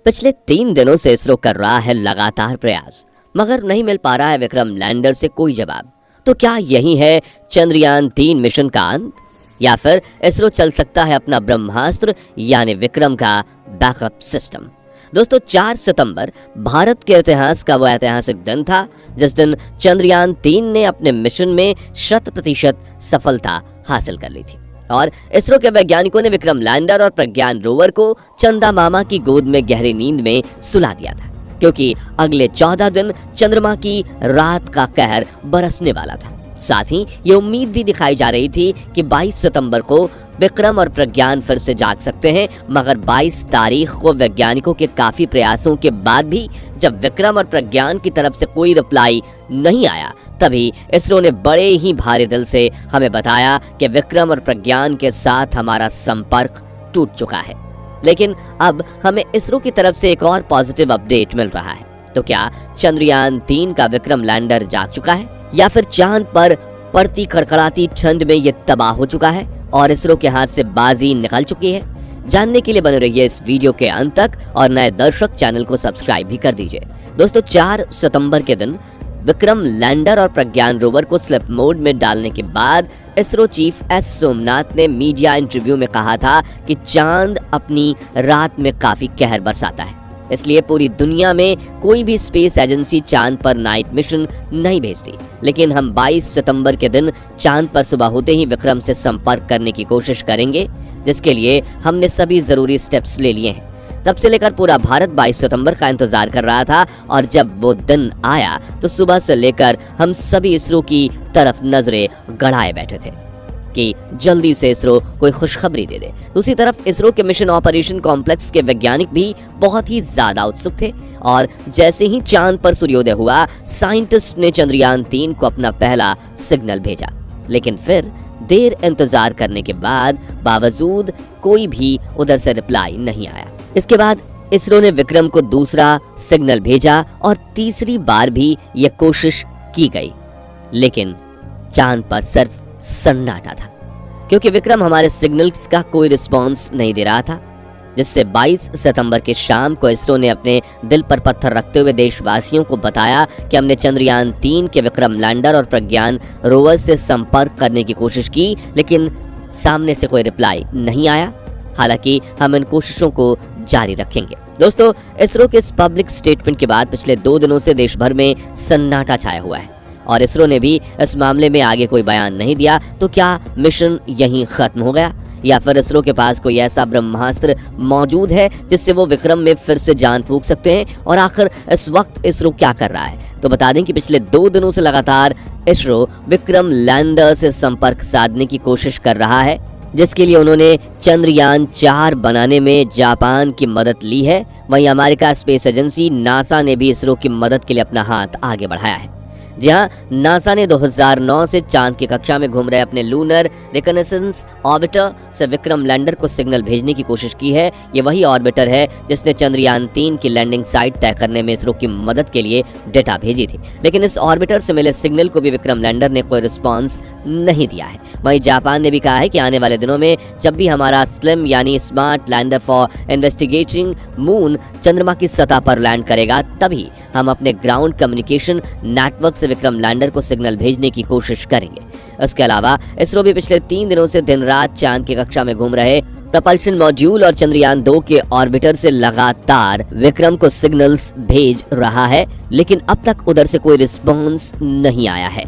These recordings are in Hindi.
पिछले 3 दिनों से इसरो कर रहा है लगातार प्रयास, मगर नहीं मिल पा रहा है विक्रम लैंडर से कोई जवाब। तो क्या यही है चंद्रयान 3 मिशन का अंत, या फिर इसरो चल सकता है अपना ब्रह्मास्त्र यानी विक्रम का बैकअप सिस्टम? दोस्तों, 4 सितंबर भारत के इतिहास का वो ऐतिहासिक दिन था जिस दिन चंद्रयान 3 ने अपने मिशन में 100% सफलता हासिल कर ली थी और इसरो के वैज्ञानिकों ने विक्रम लैंडर और प्रज्ञान रोवर को चंदा मामा की गोद में गहरी नींद में सुला दिया था, क्योंकि अगले 14 दिन चंद्रमा की रात का कहर बरसने वाला था। साथ ही ये उम्मीद भी दिखाई जा रही थी कि 22 सितंबर को विक्रम और प्रज्ञान फिर से जाग सकते हैं, मगर 22 तारीख को वैज्ञानिकों के काफी प्रयासों के बाद भी जब विक्रम और प्रज्ञान की तरफ से कोई रिप्लाई नहीं आया, तभी इसरो ने बड़े ही भारी दिल से हमें बताया कि विक्रम और प्रज्ञान के साथ हमारा संपर्क टूट चुका है। लेकिन अब हमें इसरो की तरफ से एक और पॉजिटिव अपडेट मिल रहा है। तो क्या चंद्रयान 3 का विक्रम लैंडर जाग चुका है, या फिर चांद पर पड़ती कड़कड़ाती ठंड में ये तबाह हो चुका है और इसरो के हाथ से बाजी निकल चुकी है? जानने के लिए बने रहिए इस वीडियो के अंत तक और नए दर्शक चैनल को सब्सक्राइब भी कर दीजिए। दोस्तों, 4 सितंबर के दिन विक्रम लैंडर और प्रज्ञान रोवर को स्लिप मोड में डालने के बाद इसरो चीफ एस सोमनाथ ने मीडिया इंटरव्यू में कहा था कि चांद अपनी रात में काफी कहर बरसाता है, इसलिए पूरी दुनिया में कोई भी स्पेस एजेंसी चांद पर नाइट मिशन नहीं भेजती। लेकिन हम 22 सितंबर के दिन चांद पर सुबह होते ही विक्रम से संपर्क करने की कोशिश करेंगे, जिसके लिए हमने सभी जरूरी स्टेप्स ले लिए हैं। तब से लेकर पूरा भारत 22 सितंबर का इंतजार कर रहा था और जब वो दिन आया तो सुबह से लेकर हम सभी इसरो की तरफ नजरें गड़ाए बैठे थे कि जल्दी से इसरो कोई खुशखबरी दे दे। दूसरी तरफ इसरो के मिशन ऑपरेशन कॉम्प्लेक्स के वैज्ञानिक भी बहुत ही ज्यादा उत्सुक थे और जैसे ही चांद पर सूर्योदय हुआ, साइंटिस्ट ने चंद्रयान 3 को अपना पहला सिग्नल भेजा। लेकिन फिर देर इंतजार करने के बावजूद कोई भी उधर से रिप्लाई नहीं आया। इसके बाद इसरो ने विक्रम को दूसरा सिग्नल भेजा और तीसरी बार भी यह कोशिश की गई, लेकिन चांद पर सिर्फ सन्नाटा था, क्योंकि विक्रम हमारे सिग्नल्स का कोई रिस्पॉन्स नहीं दे रहा था। जिससे 22 सितंबर के शाम को इसरो ने अपने दिल पर पत्थर रखते हुए देशवासियों को बताया कि हमने चंद्रयान 3 के विक्रम लैंडर और प्रज्ञान रोवर से संपर्क करने की कोशिश की, लेकिन सामने से कोई रिप्लाई नहीं आया। हालांकि हम इन कोशिशों को जारी रखेंगे। दोस्तों, इसरो के इस पब्लिक स्टेटमेंट के बाद पिछले 2 दिनों से देश भर में सन्नाटा छाया हुआ है और इसरो ने भी इस मामले में आगे कोई बयान नहीं दिया। तो क्या मिशन यहीं खत्म हो गया, या फिर इसरो के पास कोई ऐसा ब्रह्मास्त्र मौजूद है जिससे वो विक्रम में फिर से जान फूंक सकते हैं? और आखिर इस वक्त इसरो क्या कर रहा है? तो बता दें कि पिछले 2 दिनों से लगातार इसरो विक्रम लैंडर से संपर्क साधने की कोशिश कर रहा है, जिसके लिए उन्होंने चंद्रयान 4 बनाने में जापान की मदद ली है। वहीं अमेरिका स्पेस एजेंसी नासा ने भी इसरो की मदद के लिए अपना हाथ आगे बढ़ाया है। जहां नासा ने 2009 से चांद की कक्षा में घूम रहे अपने लूनर रिकनेसेंस ऑर्बिटर से विक्रम लैंडर को सिग्नल भेजने की कोशिश की है। ये वही ऑर्बिटर है जिसने चंद्रयान 3 की लैंडिंग साइट तय करने में इसरो की मदद के लिए डेटा भेजी थी, लेकिन इस ऑर्बिटर से मिले सिग्नल को भी विक्रम लैंडर ने कोई रिस्पॉन्स नहीं दिया है। वहीं जापान ने भी कहा है कि आने वाले दिनों में जब भी हमारा स्लिम यानी smart lander for investigating moon चंद्रमा की सतह पर लैंड करेगा, तभी हम अपने ग्राउंड कम्युनिकेशन नेटवर्क से विक्रम लैंडर को सिग्नल भेजने की कोशिश करेंगे। इसके अलावा इसरो भी पिछले 3 दिनों से दिन रात चांद की कक्षा में घूम रहे प्रपल्शन मॉड्यूल और चंद्रयान 2 के ऑर्बिटर से लगातार विक्रम को सिग्नल्स भेज रहा है, लेकिन अब तक उधर से कोई रिस्पॉन्स नहीं आया है।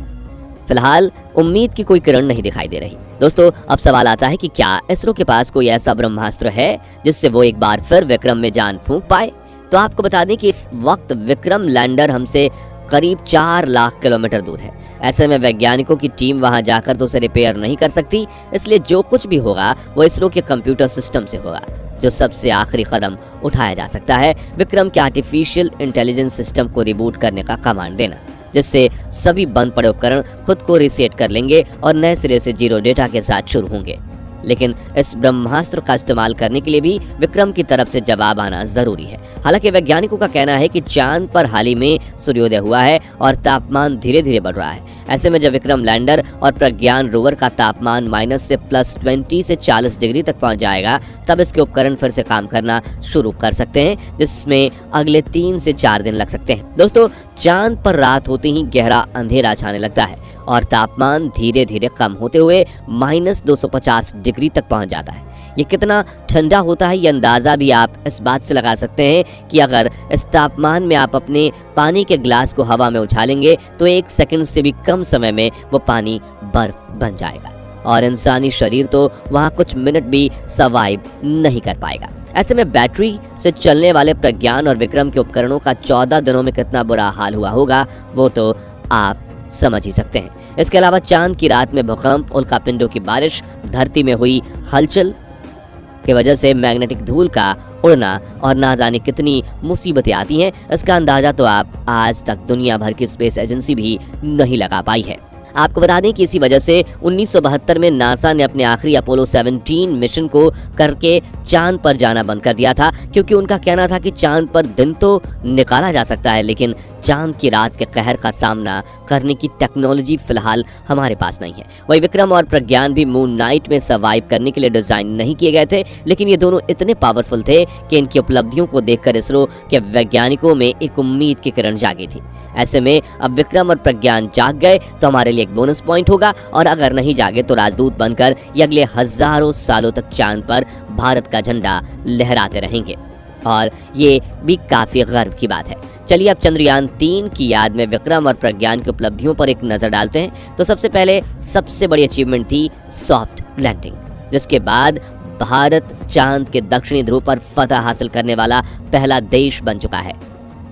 फिलहाल उम्मीद की कोई किरण नहीं दिखाई दे रही। दोस्तों, अब सवाल आता है कि क्या इसरो के पास कोई ऐसा ब्रह्मास्त्र है जिससे वो एक बार फिर विक्रम में जान फूंक पाए? तो आपको बता दें कि इस वक्त विक्रम लैंडर हमसे करीब 4 लाख किलोमीटर दूर है। ऐसे में वैज्ञानिकों की टीम वहां जाकर तो उसे रिपेयर नहीं कर सकती, इसलिए जो कुछ भी होगा वो इसरो के कंप्यूटर सिस्टम से होगा। जो सबसे आखिरी कदम उठाया जा सकता है विक्रम के आर्टिफिशियल इंटेलिजेंस सिस्टम को रिबूट करने का कमांड देना, जिससे सभी बंद पड़े उपकरण खुद को रीसेट कर लेंगे और नए सिरे से जीरो डेटा के साथ शुरू होंगे। लेकिन इस ब्रह्मास्त्र का इस्तेमाल करने के लिए भी विक्रम की तरफ से जवाब आना जरूरी है। हालांकि वैज्ञानिकों का कहना है कि चांद पर हाल ही में सूर्योदय हुआ है और तापमान धीरे धीरे बढ़ रहा है। ऐसे में जब विक्रम लैंडर और प्रज्ञान रोवर का तापमान माइनस से +20 से 40 डिग्री तक पहुंच जाएगा, तब इसके उपकरण फिर से काम करना शुरू कर सकते हैं, जिसमें अगले 3 से 4 दिन लग सकते हैं। दोस्तों, चांद पर रात होते ही गहरा अंधेरा छाने लगता है और तापमान धीरे धीरे कम होते हुए -250 डिग्री तक पहुंच जाता है। ये कितना ठंडा होता है, ये अंदाज़ा भी आप इस बात से लगा सकते हैं कि अगर इस तापमान में आप अपने पानी के ग्लास को हवा में उछालेंगे तो 1 सेकंड से भी कम समय में वो पानी बर्फ बन जाएगा और इंसानी शरीर तो वहाँ कुछ मिनट भी सर्वाइव नहीं कर पाएगा। ऐसे में बैटरी से चलने वाले प्रज्ञान और विक्रम के उपकरणों का 14 दिनों में कितना बुरा हाल हुआ होगा, वो तो आप समझ ही सकते हैं। इसके अलावा चांद की रात में भूकंप, उल्कापिंडों की बारिश, धरती में हुई हलचल की वजह से मैग्नेटिक धूल का उड़ना और ना जाने कितनी मुसीबतें आती हैं, इसका अंदाजा तो आप आज तक दुनिया भर की स्पेस एजेंसी भी नहीं लगा पाई है। आपको बता दें कि इसी वजह से 1972 में नासा ने अपने आखिरी अपोलो 17 मिशन को करके चांद पर जाना बंद कर दिया था, क्योंकि उनका कहना था कि चांद पर दिन तो निकाला जा सकता है, लेकिन चांद की रात के कहर का सामना करने की टेक्नोलॉजी फिलहाल हमारे पास नहीं है। वही विक्रम और प्रज्ञान भी मून नाइट में सर्वाइव करने के लिए डिजाइन नहीं किए गए थे, लेकिन ये दोनों इतने पावरफुल थे कि इनकी उपलब्धियों को देखकर इसरो के वैज्ञानिकों में एक उम्मीद की किरण जागी थी। ऐसे में अब विक्रम और प्रज्ञान जाग गए तो हमारे लिए एक बोनस पॉइंट होगा, और अगर नहीं जागे तो राजदूत बनकर ये अगले हजारों सालों तक चांद पर भारत का झंडा लहराते रहेंगे, और ये भी काफी गर्व की बात है। चलिए अब चंद्रयान 3 की याद में विक्रम और प्रज्ञान की उपलब्धियों पर एक नजर डालते हैं। तो सबसे पहले सबसे बड़ी अचीवमेंट थी सॉफ्ट लैंडिंग, जिसके बाद भारत चांद के दक्षिणी ध्रुव पर फतह हासिल करने वाला पहला देश बन चुका है।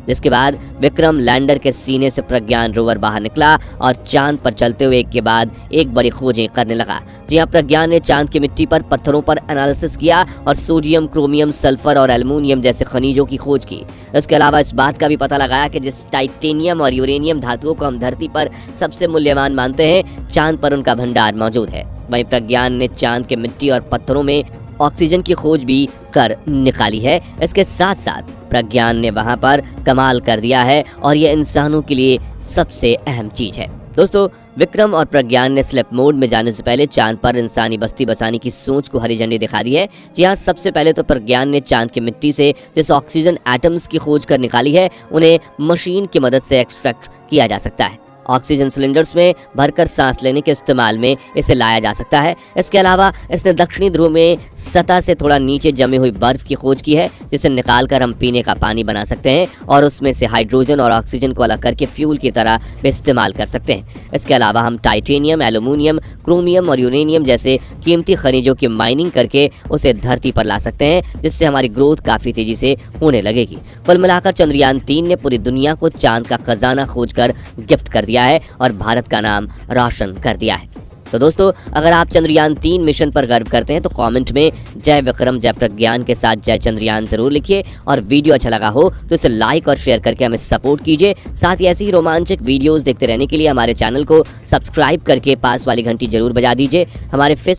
जिसके बाद विक्रम लैंडर के सीने से प्रज्ञान रोवर बाहर निकला और चांद पर चलते हुए के बाद एक बड़ी खोजें करने लगा। जी हाँ, प्रज्ञान ने चांद की मिट्टी पर पत्थरों पर एनालिसिस किया और सोडियम, क्रोमियम, सल्फर और एल्युमिनियम जैसे खनिजों की खोज की। इसके अलावा इस बात का भी पता लगाया कि जिस टाइटेनियम और यूरेनियम धातुओं को हम धरती पर सबसे मूल्यवान मानते हैं, चांद पर उनका भंडार मौजूद है। वहीं प्रज्ञान ने चांद के मिट्टी और पत्थरों में ऑक्सीजन की खोज भी कर निकाली है। इसके साथ साथ प्रज्ञान ने वहां पर कमाल कर दिया है और यह इंसानों के लिए सबसे अहम चीज है। दोस्तों, विक्रम और प्रज्ञान ने स्लीप मोड में जाने से पहले चांद पर इंसानी बस्ती बसाने की सोच को हरी झंडी दिखा दी है। जी हाँ, सबसे पहले तो प्रज्ञान ने चांद की मिट्टी से जिस ऑक्सीजन एटम्स की खोज कर निकाली है, उन्हें मशीन की मदद से एक्सट्रैक्ट किया जा सकता है। ऑक्सीजन सिलेंडर्स में भरकर सांस लेने के इस्तेमाल में इसे लाया जा सकता है। इसके अलावा इसने दक्षिणी ध्रुव में सतह से थोड़ा नीचे जमी हुई बर्फ की खोज की है, जिसे निकालकर हम पीने का पानी बना सकते हैं और उसमें से हाइड्रोजन और ऑक्सीजन को अलग करके फ्यूल की तरह भी इस्तेमाल कर सकते हैं। इसके अलावा हम टाइटेनियम, एल्युमिनियम, क्रोमियम और यूरेनियम जैसे कीमती खनिजों की माइनिंग करके उसे धरती पर ला सकते हैं, जिससे हमारी ग्रोथ काफी तेजी से होने लगेगी। कुल मिलाकर चंद्रयान 3 ने पूरी दुनिया को चांद का खजाना खोजकर गिफ्ट कर दिया है और भारत का नाम रोशन कर दिया है। तो दोस्तों, अगर आप चंद्रयान 3 मिशन पर गर्व करते हैं तो कमेंट में जय विक्रम जय प्रज्ञान के साथ जय चंद्रयान जरूर लिखिए, और वीडियो अच्छा लगा हो तो इसे लाइक और शेयर करके हमें सपोर्ट कीजिए। साथ ही ऐसी ही रोमांचक वीडियोस देखते रहने के लिए हमारे चैनल को सब्सक्राइब करके पास वाली घंटी जरूर बजा दीजिए। हमारे